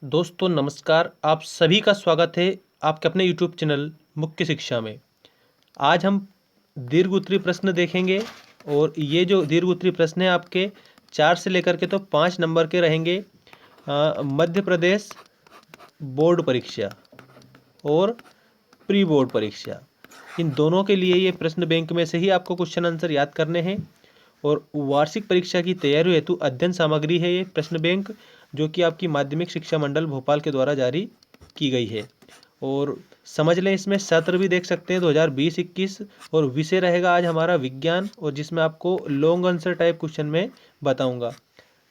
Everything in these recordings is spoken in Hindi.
दोस्तों नमस्कार, आप सभी का स्वागत है आपके अपने YouTube चैनल मुख्य शिक्षा में। आज हम दीर्घ उत्तरीय प्रश्न देखेंगे और ये जो दीर्घ उत्तरीय प्रश्न है आपके 4 से लेकर के तो 5 नंबर के रहेंगे। मध्य प्रदेश बोर्ड परीक्षा और प्री बोर्ड परीक्षा, इन दोनों के लिए ये प्रश्न बैंक में से ही आपको क्वेश्चन आंसर याद करने हैं। और वार्षिक परीक्षा की तैयारी हेतु अध्ययन सामग्री है ये प्रश्न बैंक, जो कि आपकी माध्यमिक शिक्षा मंडल भोपाल के द्वारा जारी की गई है। और समझ लें, इसमें सत्र भी देख सकते हैं 2020-21 और विषय रहेगा आज हमारा विज्ञान, और जिसमें आपको लॉन्ग आंसर टाइप क्वेश्चन में बताऊंगा।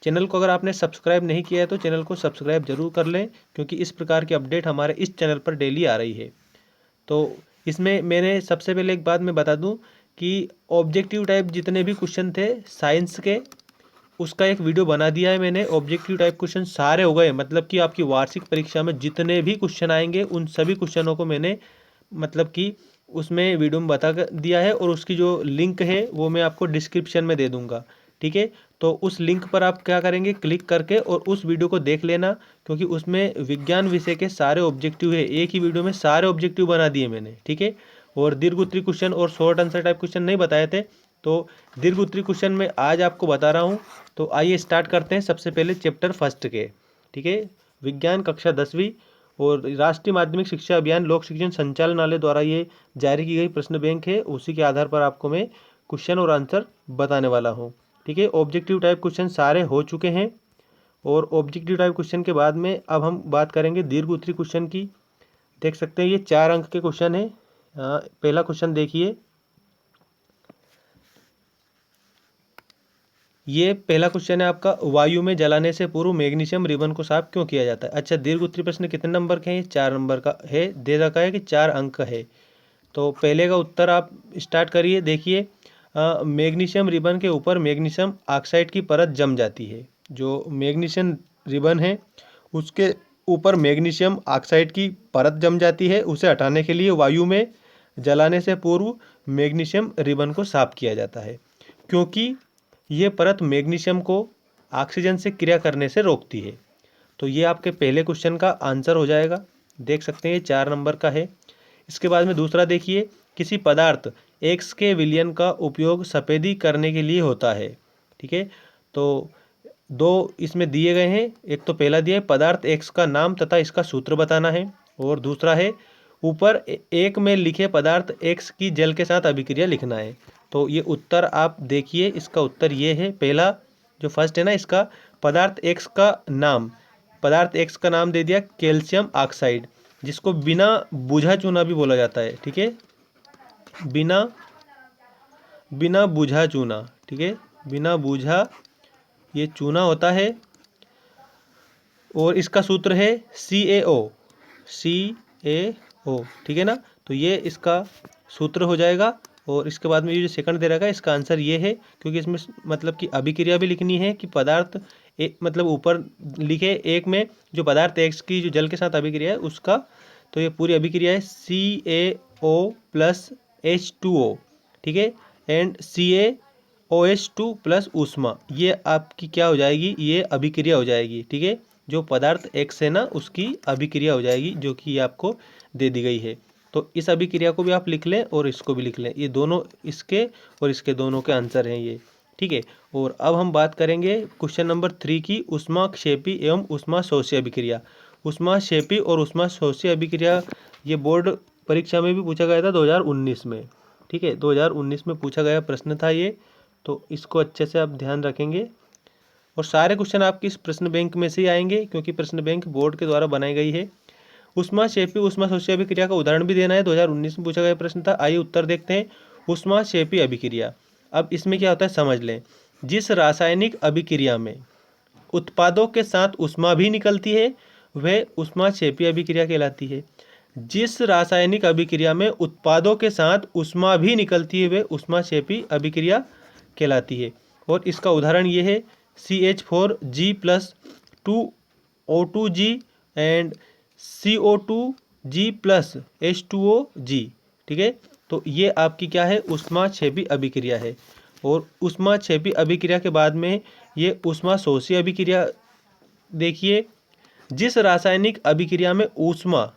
चैनल को अगर आपने सब्सक्राइब नहीं किया है तो चैनल को सब्सक्राइब जरूर कर लें, क्योंकि इस प्रकार की अपडेट हमारे इस चैनल पर डेली आ रही है। तो इसमें मैंने सबसे पहले एक बात मैं बता दूं कि ऑब्जेक्टिव टाइप जितने भी क्वेश्चन थे साइंस के, उसका एक वीडियो बना दिया है मैंने। ऑब्जेक्टिव टाइप क्वेश्चन सारे हो गए, मतलब कि आपकी वार्षिक परीक्षा में जितने भी क्वेश्चन आएंगे उन सभी क्वेश्चनों को मैंने मतलब कि उसमें वीडियो में बता दिया है, और उसकी जो लिंक है वो मैं आपको डिस्क्रिप्शन में दे दूंगा। ठीक है, तो उस लिंक पर आप क्या करेंगे, क्लिक करके और उस वीडियो को देख लेना, क्योंकि उसमें विज्ञान विषय के सारे ऑब्जेक्टिव है। एक ही वीडियो में सारे ऑब्जेक्टिव बना दिए मैंने। ठीक है, और दीर्घ उत्तरीय क्वेश्चन और शॉर्ट आंसर टाइप क्वेश्चन नहीं बताए थे, तो दीर्घ उत्तरीय क्वेश्चन में आज आपको बता रहा हूँ। तो आइए स्टार्ट करते हैं सबसे पहले चैप्टर फर्स्ट के। ठीक है, विज्ञान कक्षा 10वीं और राष्ट्रीय माध्यमिक शिक्षा अभियान लोक शिक्षण संचालनालय द्वारा ये जारी की गई प्रश्न बैंक है। उसी के आधार पर आपको मैं क्वेश्चन और आंसर बताने वाला हूँ। ठीक है, ऑब्जेक्टिव टाइप क्वेश्चन सारे हो चुके हैं, और ऑब्जेक्टिव टाइप क्वेश्चन के बाद में अब हम बात करेंगे दीर्घ उत्तरीय क्वेश्चन की। देख सकते हैं ये 4 अंक के क्वेश्चन है। पहला क्वेश्चन देखिए, ये पहला क्वेश्चन है आपका, वायु में जलाने से पूर्व मैग्नीशियम रिबन को साफ क्यों किया जाता है। अच्छा, दीर्घ उत्तरीय प्रश्न कितने नंबर के हैं, 4 नंबर का है, दे रखा है कि 4 अंक का है। तो पहले का उत्तर आप स्टार्ट करिए। देखिए, मैग्नीशियम रिबन के ऊपर मैग्नीशियम ऑक्साइड की परत जम जाती है। जो मैग्नीशियम रिबन है उसके ऊपर मैग्नीशियम ऑक्साइड की परत जम जाती है। उसे हटाने के लिए वायु में जलाने से पूर्व मैग्नीशियम रिबन को साफ किया जाता है, क्योंकि ये परत मैग्नीशियम को ऑक्सीजन से क्रिया करने से रोकती है। तो ये आपके पहले क्वेश्चन का आंसर हो जाएगा। देख सकते हैं ये 4 नंबर का है। इसके बाद में दूसरा देखिए, किसी पदार्थ एक्स के विलयन का उपयोग सफ़ेदी करने के लिए होता है। ठीक है, तो दो इसमें दिए गए हैं। एक तो पहला दिया है पदार्थ एक्स का नाम तथा इसका सूत्र बताना है, और दूसरा है ऊपर एक में लिखे पदार्थ एक्स की जल के साथ अभिक्रिया लिखना है। तो ये उत्तर आप देखिए, इसका उत्तर ये है पहला जो फर्स्ट है ना, इसका पदार्थ एक्स का नाम, पदार्थ एक्स का नाम दे दिया कैल्शियम ऑक्साइड, जिसको बिना बुझा चूना भी बोला जाता है। ठीक है, बिना बिना बुझा चूना। ठीक है, बिना बुझा ये चूना होता है, और इसका सूत्र है CaO। ठीक है ना, तो ये इसका सूत्र हो जाएगा। और इसके बाद में ये जो सेकंड दे रखा है इसका आंसर ये है, क्योंकि इसमें मतलब कि अभिक्रिया भी लिखनी है कि पदार्थ मतलब ऊपर लिखे एक में जो पदार्थ एक्स की जो जल के साथ अभिक्रिया है उसका, तो ये पूरी अभिक्रिया है CaO+H2O। ठीक है, एंड CaOH2 प्लस ऊष्मा, ये आपकी क्या हो जाएगी, ये अभिक्रिया हो जाएगी। ठीक है, जो पदार्थ एक्स है ना उसकी अभिक्रिया हो जाएगी, जो कि आपको दे दी गई है। तो इस अभिक्रिया को भी आप लिख लें और इसको भी लिख लें, ये दोनों इसके और इसके दोनों के आंसर हैं ये। ठीक है, और अब हम बात करेंगे क्वेश्चन नंबर 3 की, ऊष्माक्षेपी एवं ऊष्माशोषी अभिक्रिया। ऊष्माक्षेपी और ऊष्माशोषी अभिक्रिया ये बोर्ड परीक्षा में भी पूछा गया था 2019 में। ठीक है, 2019 में पूछा गया प्रश्न था ये, तो इसको अच्छे से आप ध्यान रखेंगे। और सारे क्वेश्चन आपकी इस प्रश्न बैंक में से ही आएंगे, क्योंकि प्रश्न बैंक बोर्ड के द्वारा बनाई गई है। ऊष्माक्षेपी ऊष्माशोषी अभिक्रिया का उदाहरण भी देना है, 2019 में पूछा गया प्रश्न था। आइए उत्तर देखते हैं। ऊष्माक्षेपी अभिक्रिया, अब इसमें क्या होता है समझ लें। जिस रासायनिक अभिक्रिया में उत्पादों के साथ ऊष्मा भी निकलती है वह ऊष्माक्षेपी अभिक्रिया कहलाती है। जिस रासायनिक अभिक्रिया में उत्पादों के साथ ऊष्मा भी निकलती है वह ऊष्माक्षेपी अभिक्रिया कहलाती है। और इसका उदाहरण ये है CH4G+2O2G एंड CO2G+H2OG। ठीक है, तो ये आपकी क्या है, ऊष्माक्षेपी अभिक्रिया है। और ऊष्माक्षेपी अभिक्रिया के बाद में ये ऊष्माशोषी अभिक्रिया देखिए, जिस रासायनिक अभिक्रिया में ऊष्मा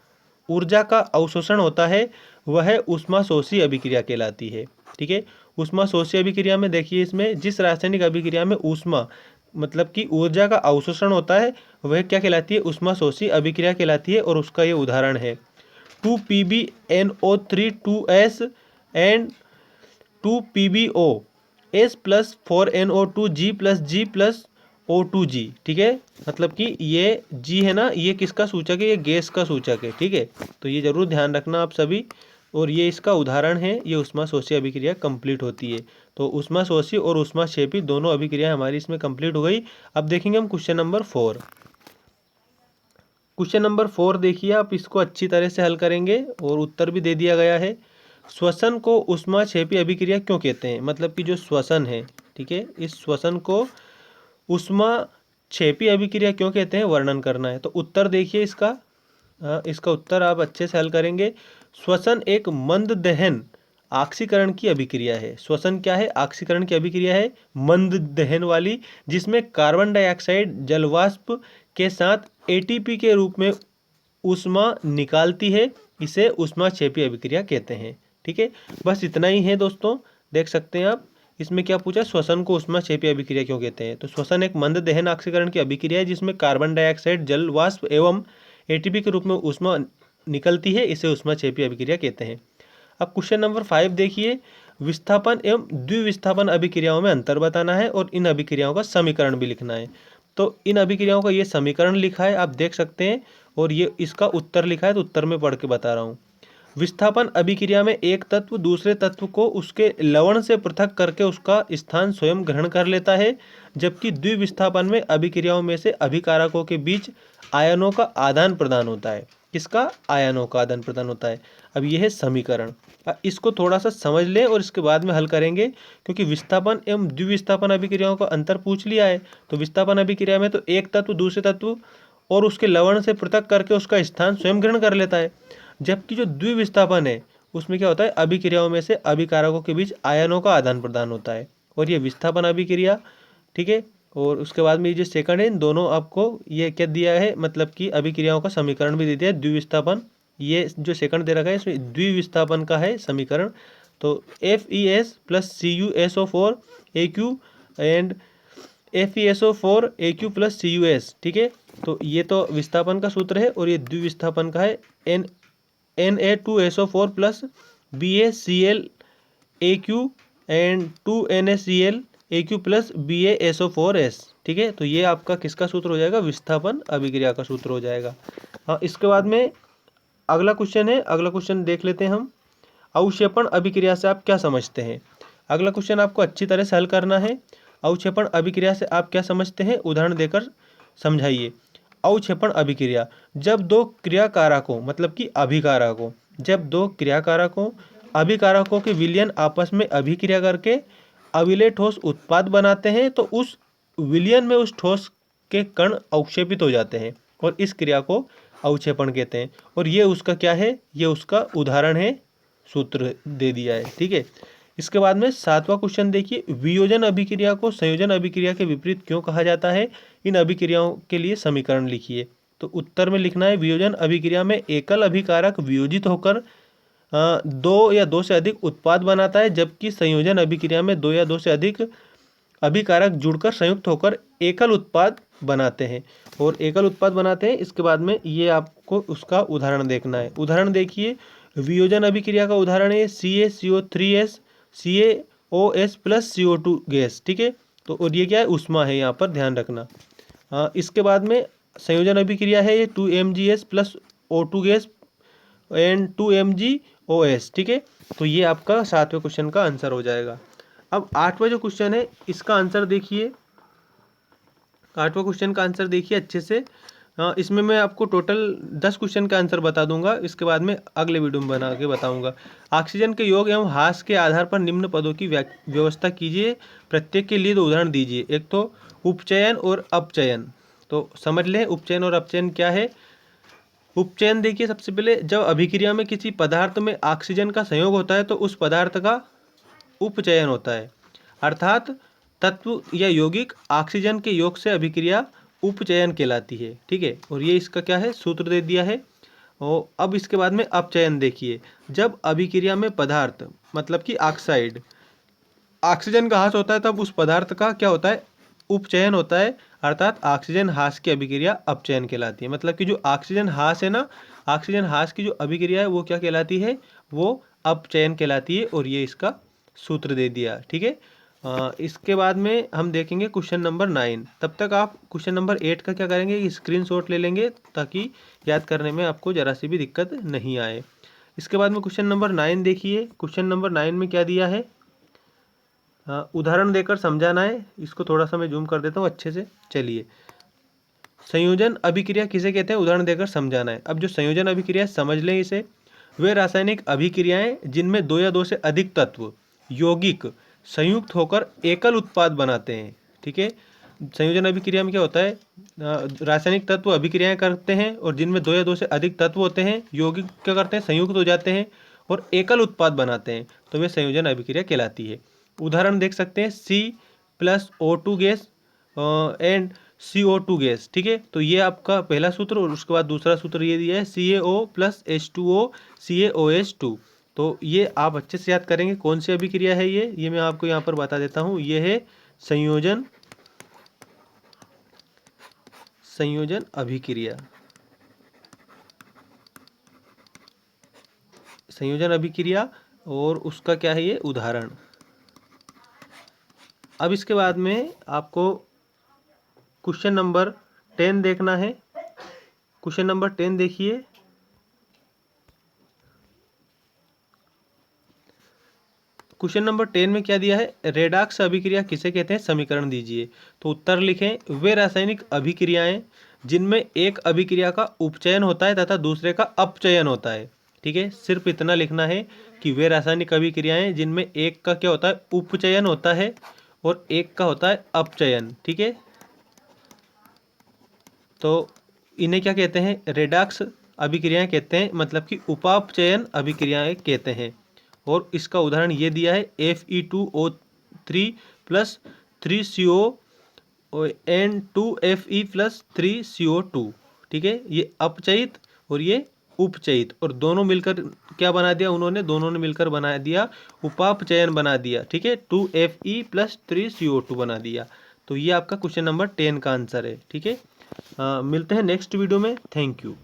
ऊर्जा का अवशोषण होता है वह ऊष्माशोषी अभिक्रिया कहलाती है। ठीक है, ऊष्माशोषी अभिक्रिया में देखिए, इसमें जिस रासायनिक अभिक्रिया में ऊष्मा मतलब कि ऊर्जा का अवशोषण होता है वह क्या कहलाती है, ऊष्माशोषी अभिक्रिया कहलाती है। और उसका ये उदाहरण है 2PbNO3 2s and 2PbO S plus 4NO2 G plus G plus O2G। ठीक है, मतलब कि ये G है ना, ये किसका सूचक है, ये गैस का सूचक है। ठीक है, तो ये जरूर ध्यान रखना आप सभी। और ये इसका उदाहरण है, ये ऊष्माशोषी अभिक्रिया कंप्लीट होती है। तो ऊष्माशोषी और ऊष्माक्षेपी दोनों अभिक्रिया हमारी इसमें कंप्लीट हो गई। अब देखेंगे हम क्वेश्चन नंबर 4। क्वेश्चन नंबर 4 देखिए, आप इसको अच्छी तरह से हल करेंगे और उत्तर भी दे दिया गया है। श्वसन को ऊष्माक्षेपी अभिक्रिया क्यों कहते हैं, मतलब कि जो श्वसन है, ठीक है, इस श्वसन को ऊष्माक्षेपी अभिक्रिया क्यों कहते हैं, वर्णन करना है। तो उत्तर देखिए इसका, इसका उत्तर आप अच्छे से हल करेंगे। श्वसन एक मंद दहन ऑक्सीकरण की अभिक्रिया है। श्वसन क्या है, ऑक्सीकरण की अभिक्रिया है, मंद दहन वाली, जिसमें कार्बन डाइऑक्साइड जलवाष्प के साथ एटीपी के रूप में ऊष्मा निकालती है। इसे ऊष्माक्षेपी अभिक्रिया कहते हैं। ठीक है, बस इतना ही है दोस्तों। देख सकते हैं आप, इसमें क्या पूछा, श्वसन को ऊष्माक्षेपी अभिक्रिया क्यों कहते हैं। तो श्वसन एक मंद दहन ऑक्सीकरण की अभिक्रिया है जिसमें कार्बन डाइऑक्साइड जल वाष्प एवं एटीपी के रूप में ऊष्मा निकलती है। इसे ऊष्माक्षेपी अभिक्रिया कहते हैं। अब क्वेश्चन नंबर 5 देखिए, विस्थापन एवं द्विविस्थापन अभिक्रियाओं में अंतर बताना है और इन अभिक्रियाओं का समीकरण भी लिखना है। तो इन अभिक्रियाओं का ये समीकरण लिखा है, आप देख सकते हैं, और ये इसका उत्तर लिखा है। तो उत्तर में पढ़ के बता रहा हूँ। विस्थापन अभिक्रिया में एक तत्व दूसरे तत्व को उसके लवण से पृथक करके उसका स्थान स्वयं ग्रहण कर लेता है, जबकि द्विविस्थापन में अभिक्रियाओं में से अभिकारकों के बीच आयनों का आदान प्रदान होता है। किसका, आयनों का आदान प्रदान होता है। अब यह है समीकरण। इसको थोड़ा सा समझ लें और इसके बाद में हल करेंगे, क्योंकि विस्थापन एवं द्विविस्थापन अभिक्रियाओं का अंतर पूछ लिया है। तो विस्थापन अभिक्रिया में तो एक तत्व दूसरे तत्व और उसके लवण से पृथक करके उसका स्थान स्वयं ग्रहण कर लेता है, जबकि जो द्विविस्थापन है उसमें क्या होता है, अभिक्रियाओं में से अभिकारकों के बीच आयनों का आदान प्रदान होता है। और ये विस्थापन अभिक्रिया, ठीक है। और उसके बाद में ये जो सेकंड है, इन दोनों आपको ये क्या दिया है, मतलब कि अभिक्रियाओं का समीकरण भी दे दिया है। द्विविस्थापन, ये जो सेकंड दे रखा है इसमें द्विविस्थापन का है समीकरण। तो FeS plus CuSO4 AQ and FeSO4 AQ plus CuS। ठीक है, तो ये तो विस्थापन का सूत्र है और ये द्विविस्थापन का है Na2SO4 plus BaCl AQ and 2NaCl AQ plus BaSO4S। ठीक है, तो ये आपका किसका सूत्र हो जाएगा, विस्थापन अभिक्रिया का सूत्र हो जाएगा। हाँ, इसके बाद में अगला क्वेश्चन है, अगला क्वेश्चन देख लेते हैं हम। अवक्षेपण अभिक्रिया से आप क्या समझते हैं। अगला क्वेश्चन आपको अच्छी तरह से हल करना है। अवक्षेपण अभिक्रिया से आप क्या समझते हैं, उदाहरण देकर समझाइए। अवक्षेपण अभिक्रिया, जब दो क्रियाकारकों मतलब कि अभिकारकों, जब दो क्रियाकारकों अभिकारकों के विलयन आपस में अभिक्रिया करके अविलेय ठोस उत्पाद बनाते हैं, तो उस विलयन में उस ठोस के कण अवक्षेपित हो जाते हैं और इस क्रिया को अवक्षेपण कहते हैं। और ये उसका क्या है, ये उसका उदाहरण है, सूत्र दे दिया है। ठीक है, इसके बाद में 7वां क्वेश्चन देखिए, वियोजन अभिक्रिया को संयोजन अभिक्रिया के विपरीत क्यों कहा जाता है, इन अभिक्रियाओं के लिए समीकरण लिखिए। तो उत्तर में लिखना है, वियोजन अभिक्रिया में एकल अभिकारक वियोजित होकर दो या दो से अधिक उत्पाद बनाता है, जबकि संयोजन अभिक्रिया में दो या दो से अधिक अभिकारक जुड़कर संयुक्त होकर एकल उत्पाद बनाते हैं और एकल उत्पाद बनाते हैं। इसके बाद में ये आपको उसका उदाहरण देखना है। उदाहरण देखिए, वियोजन अभिक्रिया का उदाहरण है CaCO3S CaOS plus CO2 gas. ठीक है, तो और ये क्या है, ऊष्मा है, यहाँ पर ध्यान रखना। इसके बाद में संयोजन अभिक्रिया है ये 2MgS plus O2 gas and 2MgOS। ठीक है, तो ये आपका 7वें क्वेश्चन का आंसर हो जाएगा। अब 8वां जो क्वेश्चन है इसका आंसर देखिए, 8वां क्वेश्चन का आंसर देखिए अच्छे से। इसमें मैं आपको टोटल 10 क्वेश्चन का आंसर बता दूंगा, इसके बाद में अगले वीडियो में बना के बताऊंगा। ऑक्सीजन के योग एवं ह्रास के आधार पर निम्न पदों की व्यवस्था कीजिए, प्रत्येक के लिए 2 उदाहरण दीजिए। एक तो उपचयन और अपचयन, तो समझ लें उपचयन और अपचयन क्या है। उपचयन देखिए, सबसे पहले जब अभिक्रिया में किसी पदार्थ में ऑक्सीजन का संयोग होता है तो उस पदार्थ का उपचयन होता है, अर्थात तत्व या यौगिक ऑक्सीजन के योग से अभिक्रिया उपचयन कहलाती है। ठीक है, और ये इसका क्या है, सूत्र दे दिया है। और अब इसके बाद में अपचयन देखिए, जब अभिक्रिया में पदार्थ मतलब कि ऑक्साइड ऑक्सीजन का ह्रास होता है तब उस पदार्थ का क्या होता है, उपचयन होता है, अर्थात ऑक्सीजन ह्रास की अभिक्रिया अपचयन कहलाती है। मतलब कि जो ऑक्सीजन ह्रास है ना, ऑक्सीजन ह्रास की जो अभिक्रिया है वो क्या कहलाती है, वो अपचयन कहलाती है। और ये इसका सूत्र दे दिया। ठीक है, इसके बाद में हम देखेंगे क्वेश्चन नंबर 9। तब तक आप क्वेश्चन नंबर 8 का क्या करेंगे, स्क्रीनशॉट ले लेंगे ताकि याद करने में आपको ज़रा सी भी दिक्कत नहीं आए। इसके बाद में क्वेश्चन नंबर 9 देखिए। क्वेश्चन नंबर 9 में क्या दिया है, उदाहरण देकर समझाना है। इसको थोड़ा सा मैं जूम कर देता हूँ अच्छे से। चलिए, संयोजन अभिक्रिया किसे कहते हैं, उदाहरण देकर समझाना है। अब जो संयोजन अभिक्रिया समझ लें इसे, वे रासायनिक अभिक्रियाएं जिनमें दो या दो से अधिक तत्व यौगिक संयुक्त होकर एकल उत्पाद बनाते हैं। ठीक है, संयोजन अभिक्रिया में क्या होता है, रासायनिक तत्व अभिक्रियाएं करते हैं और जिनमें दो या दो से अधिक तत्व होते हैं, यौगिक क्या करते हैं, संयुक्त हो जाते हैं और एकल उत्पाद बनाते हैं, तो वे संयोजन अभिक्रिया कहलाती है। उदाहरण देख सकते हैं, C+O2 gas and CO2 gas. ठीक है, तो ये आपका पहला सूत्र। और उसके बाद दूसरा सूत्र ये दिया है CaO+H2O CaOH2। तो ये आप अच्छे से याद करेंगे कौन सी अभिक्रिया है ये मैं आपको यहाँ पर बता देता हूँ। ये है संयोजन अभिक्रिया। संयोजन अभिक्रिया और उसका क्या है, ये उदाहरण। अब इसके बाद में आपको क्वेश्चन नंबर 10 देखना है। क्वेश्चन नंबर 10 देखिए। क्वेश्चन नंबर 10 में क्या दिया है, रेडॉक्स अभिक्रिया किसे कहते हैं, समीकरण दीजिए। तो उत्तर लिखें, वे रासायनिक अभिक्रियाएं जिनमें एक अभिक्रिया का उपचयन होता है तथा दूसरे का अपचयन होता है। ठीक है, सिर्फ इतना लिखना है कि वे रासायनिक अभिक्रियाएं जिनमें एक का क्या होता है, उपचयन होता है और एक का होता है अपचयन। ठीक है, तो इन्हें क्या कहते हैं, रेडॉक्स अभिक्रियाएं कहते हैं, मतलब कि उपापचयन अभिक्रियाएं कहते हैं। और इसका उदाहरण ये दिया है Fe2O3 plus 3CO and 2Fe plus 3CO2। ठीक है, ये अपचयित और ये उपचयित, और दोनों मिलकर क्या बना दिया उन्होंने, दोनों ने मिलकर बना दिया उपापचयन बना दिया। ठीक है, 2Fe प्लस 3CO2 बना दिया। तो ये आपका क्वेश्चन नंबर 10 का आंसर है। ठीक है, मिलते हैं नेक्स्ट वीडियो में। Thank you.